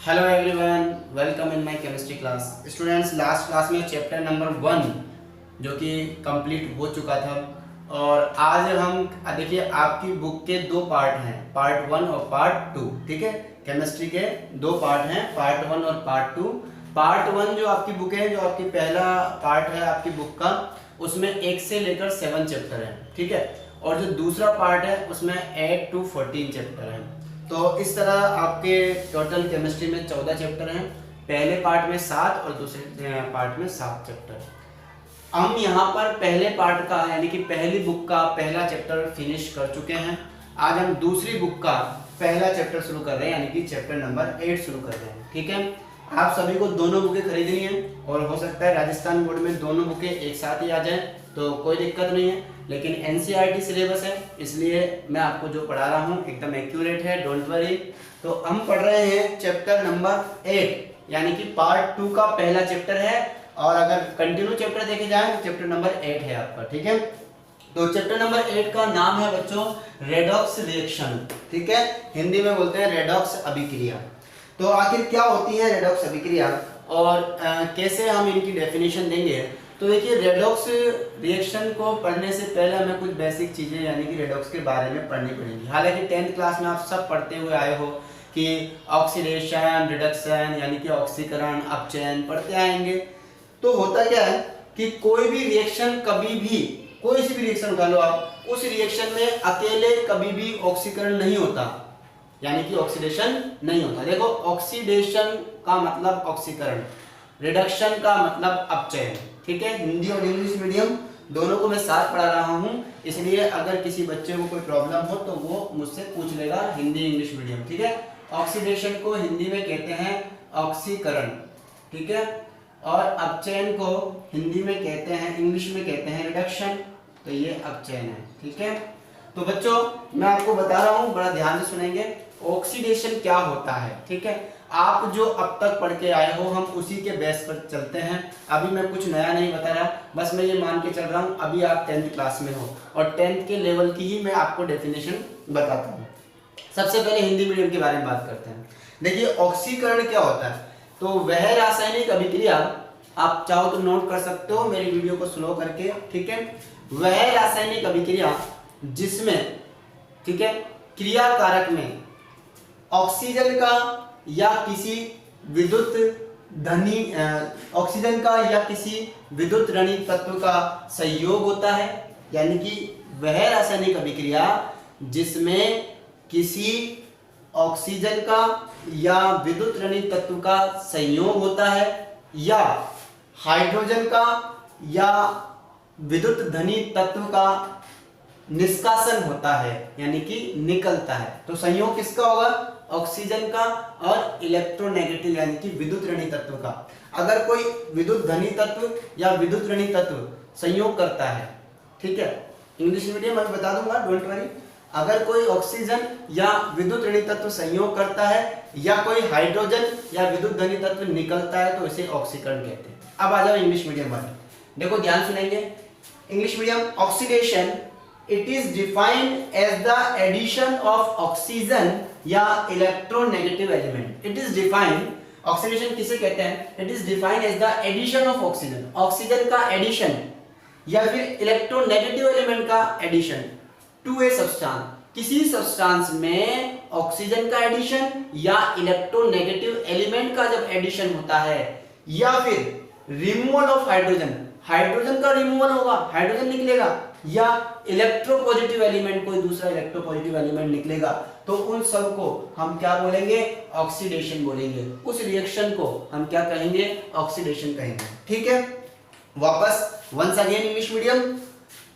Hello everyone, welcome in my chemistry class. Students, last class में chapter number 1 जो कि complete हो चुका था और आज हम देखिए आपकी बुक के दो पार्ट हैं, पार्ट 1 और पार्ट 2। ठीक है, केमिस्ट्री के दो पार्ट हैं, पार्ट 1 और पार्ट 2। पार्ट 1 जो आपकी बुक है, जो आपकी पहला पार्ट है आपकी बुक का, उसमें 1 से लेकर 7 चैप्टर हैं। ठीक है, और जो दूसरा पार्ट है उसमें 8 to 14 चैप्टर हैं। तो इस तरह आपके टोटल केमिस्ट्री में 14 चैप्टर हैं, पहले पार्ट में 7 और दूसरे पार्ट में 7 चैप्टर। हम यहाँ पर पहले पार्ट का यानी कि पहली बुक का पहला चैप्टर फिनिश कर चुके हैं। आज हम दूसरी बुक का पहला चैप्टर शुरू कर रहे हैं, यानी कि चैप्टर नंबर 8 शुरू कर रहे हैं। ठीक है, आप सभी को दोनों बुकें खरीदनी है और हो सकता है राजस्थान बोर्ड में दोनों बुकें एक साथ ही आ जाएं, तो कोई दिक्कत नहीं है, लेकिन एनसीईआरटी सिलेबस है इसलिए मैं आपको जो पढ़ा रहा हूँ एकदम एक्यूरेट है, डोंट वरी। तो हम पढ़ रहे हैं चैप्टर नंबर 8 यानी कि पार्ट 2 का पहला चैप्टर है, और अगर कंटिन्यू चैप्टर देखे जाए तो चैप्टर नंबर 8 है आपका। ठीक है, तो चैप्टर नंबर 8 का नाम है बच्चों रेडॉक्स रिएक्शन। ठीक है, हिंदी में बोलते हैं रेडॉक्स अभिक्रिया। तो आखिर क्या होती है रेडॉक्स अभिक्रिया और कैसे हम इनकी डेफिनेशन देंगे। तो देखिए, रेडॉक्स रिएक्शन को पढ़ने से पहले हमें कुछ बेसिक चीजें यानी कि रेडॉक्स के बारे में पढ़नी पड़ेगी। हालांकि 10th क्लास में आप सब पढ़ते हुए आए हो कि ऑक्सीडेशन, रिडक्शन यानी कि ऑक्सीकरण, अपचयन पढ़ते आएंगे। तो होता क्या है कि कोई भी रिएक्शन, कभी भी कोई सी भी रिएक्शन उठा लो आप, उस रिएक्शन में अकेले कभी भी ऑक्सीकरण नहीं होता, यानी कि ऑक्सीडेशन नहीं होता। देखो, ऑक्सीडेशन का मतलब ऑक्सीकरण, रिडक्शन का मतलब अपचयन। ठीक है, हिंदी और इंग्लिश मीडियम दोनों को मैं साथ पढ़ा रहा हूं, इसलिए अगर किसी बच्चे को कोई प्रॉब्लम हो तो वो मुझसे पूछ लेगा, हिंदी इंग्लिश मीडियम। ठीक है, ऑक्सीडेशन को हिंदी में कहते हैं ऑक्सीकरण। ठीक है, और अपचयन को हिंदी में कहते हैं, इंग्लिश में कहते हैं रिडक्शन। तो ये अपचयन है। ठीक है, तो बच्चों मैं आपको बता रहा हूं, बड़ा ध्यान से सुनेंगे, ऑक्सीडेशन क्या होता है। ठीक है, आप जो अब तक पढ़ के आए हो हम उसी के बेस पर चलते हैं। अभी मैं कुछ नया नहीं बता रहा, बस मैं ये मान के चल रहा हूँ अभी आप 10th क्लास में हो और 10th के लेवल की ही मैं आपको डेफिनेशन बताता हूँ। सबसे पहले हिंदी मीडियम के बारे में बात करते हैं। देखिए, ऑक्सीकरण क्या होता है, तो वह रासायनिक अभिक्रिया, आप चाहो तो नोट कर सकते हो मेरी वीडियो को स्लो करके। ठीक है, वह रासायनिक अभिक्रिया जिसमें, ठीक है, क्रिया कारक में ऑक्सीजन का या किसी विद्युत धनी ऑक्सीजन का या किसी विद्युत ऋणी तत्व का संयोग होता है, यानी कि वह रासायनिक अभिक्रिया जिसमें किसी ऑक्सीजन का या विद्युत ऋणी तत्व का संयोग होता है, या हाइड्रोजन का या विद्युत धनी तत्व का निष्कासन होता है, यानी कि निकलता है। तो संयोग किसका होगा, ऑक्सीजन का और इलेक्ट्रोनेगेटिव यानी कि विद्युत ऋणी तत्व का। अगर कोई विद्युत धनी तत्व या विद्युत ऋणी तत्व संयोग करता है, ठीक है, इंग्लिश मीडियम मैं बता दूंगा, डोंट वरी। अगर कोई ऑक्सीजन या विद्युत ऋणी तत्व संयोग करता है या कोई हाइड्रोजन या विद्युत धनी तत्व निकलता है तो इसे ऑक्सीकरण कहते हैं। अब आ जाओ इंग्लिश मीडियम वाले, देखो ध्यान सुनेंगे। English medium, oxidation it is defined as the addition of oxygen या electronegative element. It is defined, oxidation किसे कहते हैं, it is defined as the addition of oxygen, oxygen का addition या फिर electronegative element का addition to a substance, किसी substance में ऑक्सीजन का एडिशन या इलेक्ट्रोनेगेटिव एलिमेंट का जब एडिशन होता है, या फिर रिमूवल ऑफ हाइड्रोजन, हाइड्रोजन का रिमूवल होगा, हाइड्रोजन निकलेगा, या इलेक्ट्रोपॉजिटिव एलिमेंट, कोई दूसरा इलेक्ट्रोपॉजिटिव एलिमेंट निकलेगा, तो उन सब को हम क्या बोलेंगे, ऑक्सीडेशन बोलेंगे। उस रिएक्शन को हम क्या कहेंगे, ऑक्सीडेशन कहेंगे। ठीक है, वापस once again English medium,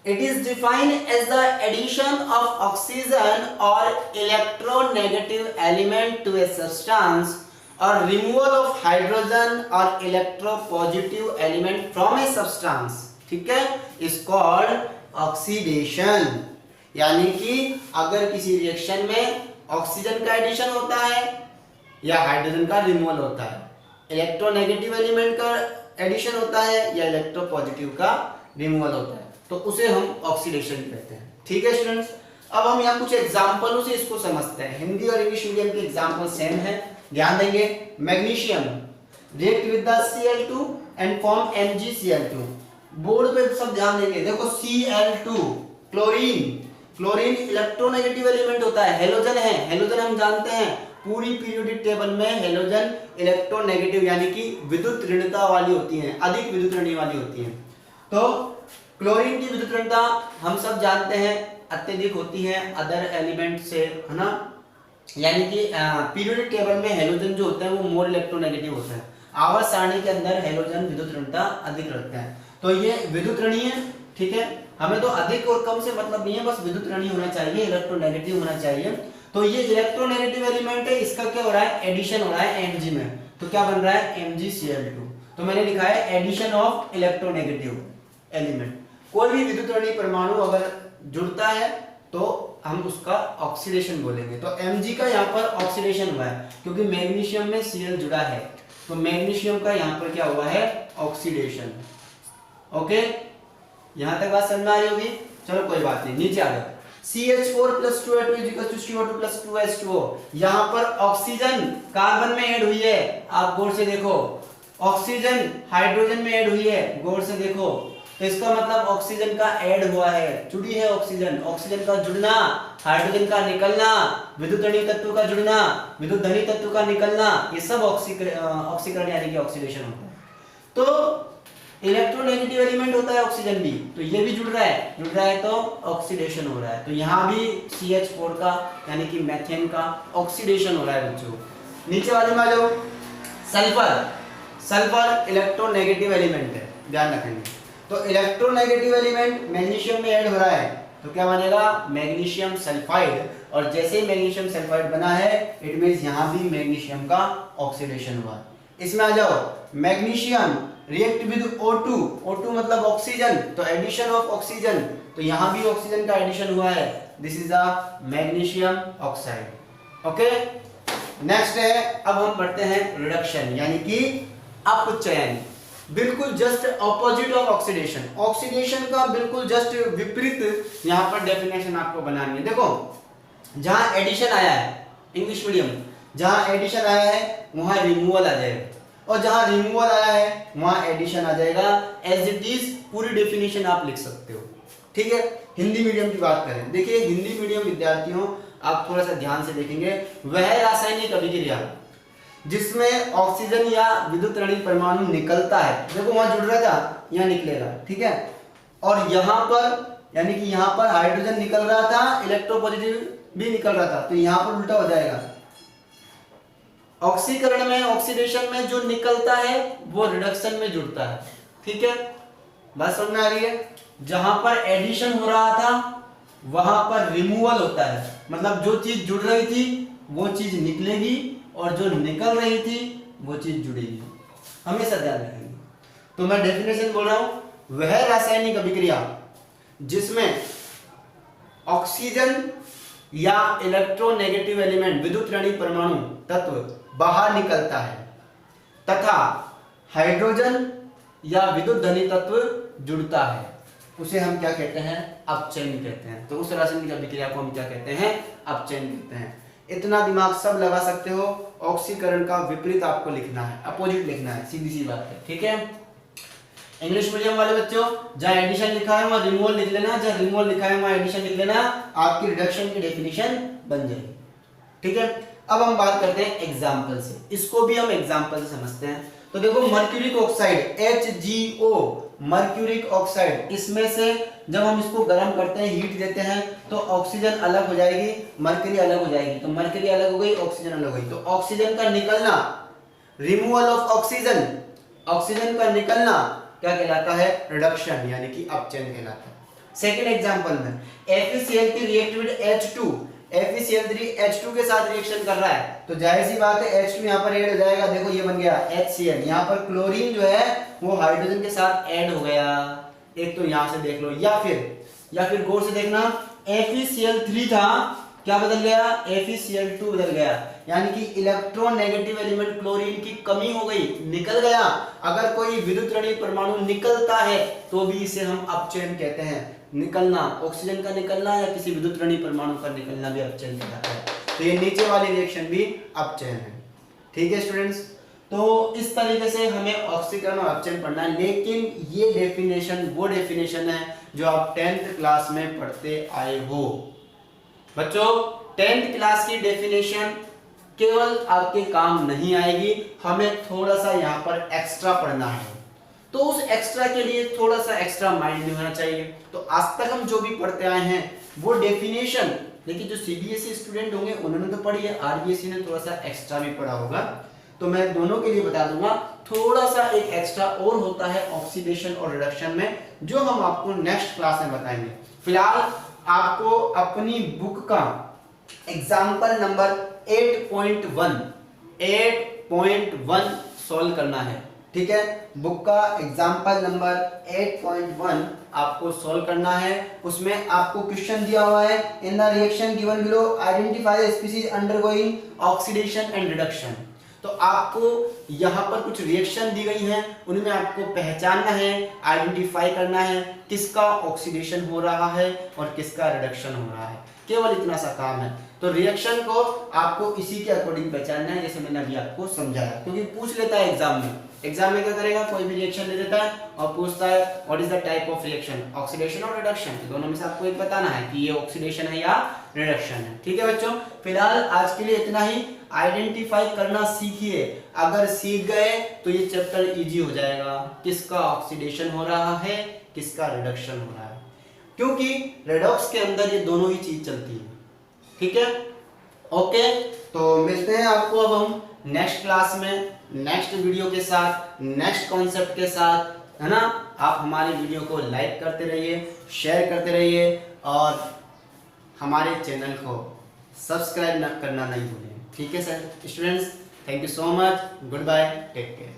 it is defined as the addition of oxygen और electronegative element to a substance और रिमूवल ऑफ हाइड्रोजन और electropositive element from a substance. ठीक है, इज कॉल्ड ऑक्सीडेशन। यानी कि अगर किसी रिएक्शन में ऑक्सीजन का एडिशन होता है या हाइड्रोजन का रिमूवल होता है, इलेक्ट्रोनेगेटिव एलिमेंट का एडिशन होता है या इलेक्ट्रोपॉजिटिव का रिमूवल होता है, तो उसे हम ऑक्सीडेशन कहते हैं। ठीक है स्टूडेंट्स, अब हम यहाँ कुछ एग्जांपलों से इसको समझते हैं। हिंदी और इंग्लिश मीडियम के एग्जांपल सेम है, ध्यान देंगे। Magnesium react with the Cl2 and form MgCl2। Board पे सब ध्यान देंगे। देखो Cl2 chlorine, chlorine electronegative element होता है, हेलोजन है। हेलोजन हम जानते हैं पूरी पीरियोडिक टेबल में हेलोजन इलेक्ट्रोनेगेटिव यानी कि विद्युत ऋणता वाली होती हैं, अधिक विद्युत ऋणी वाली होती हैं। तो क्लोरीन की विद्युत ऋणता हम सब जानते हैं अत्यधिक होती है अदर एलिमेंट से, है ना। यानी कि पीरियोडिक टेबल में हेलोजन जो होते हैं वो मोर इलेक्ट्रोनेगेटिव होते हैं। आवर्त सारणी के अंदर हेलोजन विद्युत ऋणता अधिक रखते हैं। तो ये विद्युत ऋणी है, ठीक है। हमें तो अधिक और कम से मतलब नहीं है, बस विद्युत ऋणी होना चाहिए, इलेक्ट्रोनेगेटिव होना चाहिए। तो ये इलेक्ट्रोनेगेटिव एलिमेंट है, इसका क्या हो रहा है, एडिशन हो रहा है Mg में। तो क्या बन रहा है, MgCl2। तो मैंने लिखा है एडिशन ऑफ इलेक्ट्रोनेगेटिव एलिमेंट। कोई भी विद्युत ऋणी परमाणु अगर जुड़ता है तो हम उसका ऑक्सीडेशन बोलेंगे। तो Mg का यहाँ पर ऑक्सीडेशन हुआ है क्योंकि मैग्नीशियम में Cl जुड़ा है, तो मैग्नीशियम का यहाँ पर क्या हुआ है, ऑक्सीडेशन। ओके, यहाँ तक बात समझ में आ रही होगी। चलो कोई बात नहीं, नीचे आ जाओ। CH4 + 2H2 = CO2 + 2H2O। यहाँ पर ऑक्सीजन कार्बन में ऐड हुई है, आप गौर से देखो। ऑक्सीजन हाइड्रोजन में ऐड हुई है, गौर से देखो। तो इसका मतलब ऑक्सीजन का ऐड हुआ है, जुड़ी है ऑक्सीजन। ऑक्सीजन का जुड़ना, हाइड्रोजन का निकलना, विद्युत ऋणी तत्व का जुड़ना, विद्युत धनी तत्व का निकलना, ये सब ऑक्सीकरण यानी कि ऑक्सीडेशन होता है। तो इलेक्ट्रोनेगेटिव एलिमेंट होता है ऑक्सीजन भी, तो ये भी जुड़ रहा है तो ऑक्सीडेशन हो रहा है। तो यहाँ भी CH4 का यानी कि मीथेन का ऑक्सीडेशन हो रहा है बच्चों। नीचे वाले में आ जाओ। सल्फर, सल्फर इलेक्ट्रोनेगेटिव एलिमेंट है, ध्यान रखेंगे। तो इलेक्ट्रोनेगेटिव एलिमेंट मैग्नीशियम में ऐड हो रहा है तो क्या बनेगा, मैग्नीशियम सल्फाइड। और जैसे ही मैग्नीशियम सल्फाइड बना है इट मींस यहाँ भी मैग्नीशियम का ऑक्सीडेशन हुआ। इसमें आ जाओ। Magnesium react with O2, O2 मतलब ऑक्सीजन, तो एडिशन ऑफ ऑक्सीजन, तो यहाँ भी ऑक्सीजन का एडिशन हुआ है। This is a magnesium oxide. Okay, next है, अब हम पढ़ते हैं रिडक्शन यानी कि अपचयन। बिल्कुल just opposite of oxidation, oxidation का बिल्कुल जस्ट विपरीत यहाँ पर डेफिनेशन आपको बनानी है। देखो जहां एडिशन आया है, इंग्लिश मीडियम, जहां एडिशन आया है वहां रिमूवल आ जाएगा, और जहां रिमूवल आया है वहां एडिशन आ जाएगा। एज इट इज पूरी डेफिनेशन आप लिख सकते हो, ठीक है। हिंदी मीडियम की बात करें, देखिए हिंदी मीडियम विद्यार्थियों आप थोड़ा सा ध्यान से देखेंगे, वह रासायनिक अभिक्रिया जिसमें ऑक्सीजन या विद्युत ऋणी परमाणु निकलता है, देखो वहां जुड़ रहा था, यहाँ निकलेगा, ठीक है। और यहाँ पर यानी कि यहाँ पर हाइड्रोजन निकल रहा था, इलेक्ट्रोपॉजिटिव भी निकल रहा था, तो यहाँ पर उल्टा हो जाएगा। ऑक्सीकरण में, ऑक्सीडेशन में जो निकलता है वो रिडक्शन में जुड़ता है, ठीक है। बात समझ में आ रही है। जहां पर एडिशन हो रहा था वहां पर रिमूवल होता है, मतलब जो चीज जुड़ रही थी वो चीज निकलेगी और जो निकल रही थी वो चीज जुड़ेगी, हमेशा ध्यान रखेंगे। तो मैं डेफिनेशन बोल रहा हूं, वह रासायनिक अभिक्रिया जिसमें ऑक्सीजन या इलेक्ट्रोनेगेटिव एलिमेंट विद्युत ऋणी परमाणु तत्व बाहर निकलता है तथा हाइड्रोजन या विद्युत धनी तत्व जुड़ता है, उसे हम क्या कहते हैं, अपचयन कहते हैं। तो उस रासायनिक अभिक्रिया को हम क्या कहते हैं, अपचयन कहते हैं। इतना दिमाग सब लगा सकते हो। ऑक्सीकरण का विपरीत आपको लिखना है, अपोजिट लिखना है, सीधी सी बात है, ठीक है। इंग्लिश मीडियम वाले बच्चों जहां एडिशन लिखा है वहां रिमूवल लिख लेना, जहां रिमूवल लिखा है वहां एडिशन लिख लेना, आपकी रिडक्शन की डेफिनेशन बन जाएगी, ठीक है। अब हम बात करते हैं एग्जाम्पल से, इसको भी हम एग्जाम्पल से समझते हैं। तो देखो mercuric oxide HgO, mercuric oxide, इसमें से जब हम इसको गर्म करते हैं, हीट देते हैं, तो ऑक्सीजन अलग हो जाएगी, मर्क्यूरी अलग हो जाएगी। तो मर्क्यूरी अलग हो गई, ऑक्सीजन अलग हो गई, तो ऑक्सीजन का निकलना, रिमूवल ऑफ ऑक्सीजन, ऑक्सीजन का निकलना क्या कहलाता है, रिडक्शन यानी कि अपचयन कहलाता है। सेकंड एग्जांपल में FeCl3 react with H2, FeCl3 H2 के साथ रिएक्शन कर रहा है, तो जाहिर सी बात है H2 यहाँ पर ऐड हो जाएगा। देखो ये बन गया HCl, यहाँ पर क्लोरीन जो है वो हाइड्रोजन के साथ ऐड हो गया। एक तो यहाँ से देख लो, या फिर गौर से देखना, FeCl3 था, क्या बदल गया, FeCl2 बदल गया, यानी कि इलेक्ट्रोनेगेटिव एलिमेंट क्लोरीन की कमी हो गई, निकल गया। अगर कोई विद्युत ऋणी परमाणु निकलता है तो भी इसे हम अपचयन कहते हैं। निकलना, ऑक्सीजन का निकलना या किसी विद्युत ऋणी परमाणु का निकलना भी अपचयन कहलाता है। तो ये नीचे वाली रिएक्शन भी अपचयन है, ठीक है स्टूडेंट्स, तो इस तरीके से हमें ऑक्सीकरण और अपचयन पढ़ना है, लेकिन ये डेफिनेशन वो डेफिनेशन है जो आप 10th क्लास में पढ़ते आए हो बच्चों। 10th क्लास की डेफिनेशन केवल आपके काम नहीं आएगी, हमें थोड़ा सा यहाँ पर एक्स्ट्रा पढ़ना है, तो उस एक्स्ट्रा के लिए थोड़ा सा एक्स्ट्रा माइंड भी होना चाहिए। तो आज तक हम जो भी पढ़ते आए हैं वो डेफिनेशन, लेकिन जो सीबीएसई स्टूडेंट होंगे उन्होंने तो पढ़ी है, आरबीएसई ने थोड़ा सा एक्स्ट्रा भी पढ़ा होगा, तो मैं दोनों के लिए बता दूंगा। थोड़ा सा एक एक्स्ट्रा और होता है ऑक्सीडेशन और रिडक्शन में, जो हम आपको नेक्स्ट क्लास में बताएंगे। फिलहाल आपको अपनी बुक का एग्जाम्पल नंबर 8.1 सॉल्व करना है, ठीक है। बुक का एग्जाम्पल नंबर 8.1 आपको सॉल्व करना है। उसमें आपको क्वेश्चन दिया हुआ है, in the reaction given below identify the species undergoing oxidation and reduction. तो आपको यहाँ पर कुछ रिएक्शन दी गई हैं, उनमें आपको पहचानना है, आइडेंटिफाई करना है किसका ऑक्सीडेशन हो रहा है और किसका रिडक्शन हो रहा है, केवल इतना सा काम है। तो रिएक्शन को आपको इसी के अकॉर्डिंग पहचानना है, जैसे मैंने अभी आपको समझाया, क्योंकि पूछ लेता है एग्जाम में। एग्जाम में क्या करेगा, कोई भी रिएक्शन ले देता है और पूछता है what is the type of reaction, oxidation और रिडक्शन, दोनों में से आपको एक बताना है कि ये ऑक्सीडेशन है या रिडक्शन है, ठीक है बच्चों। फिलहाल आज के लिए इतना ही, आइडेंटिफाई करना सीखिए, अगर सीख गए तो ये चैप्टर इजी हो जाएगा, किसका ऑक्सीडेशन हो रहा है किसका रिडक्शन हो रहा है, क्योंकि रेडॉक्स के अंदर ये दोनों ही चीज चलती है, ठीक है। ओके, तो मिलते हैं आपको अब हम नेक्स्ट क्लास में, नेक्स्ट वीडियो के साथ, नेक्स्ट कॉन्सेप्ट के साथ, है ना। आप हमारी वीडियो को लाइक करते रहिए, शेयर करते रहिए और हमारे चैनल को सब्सक्राइब करना नहीं भूलें, ठीक है sir. Students, thank you so much, goodbye, take care.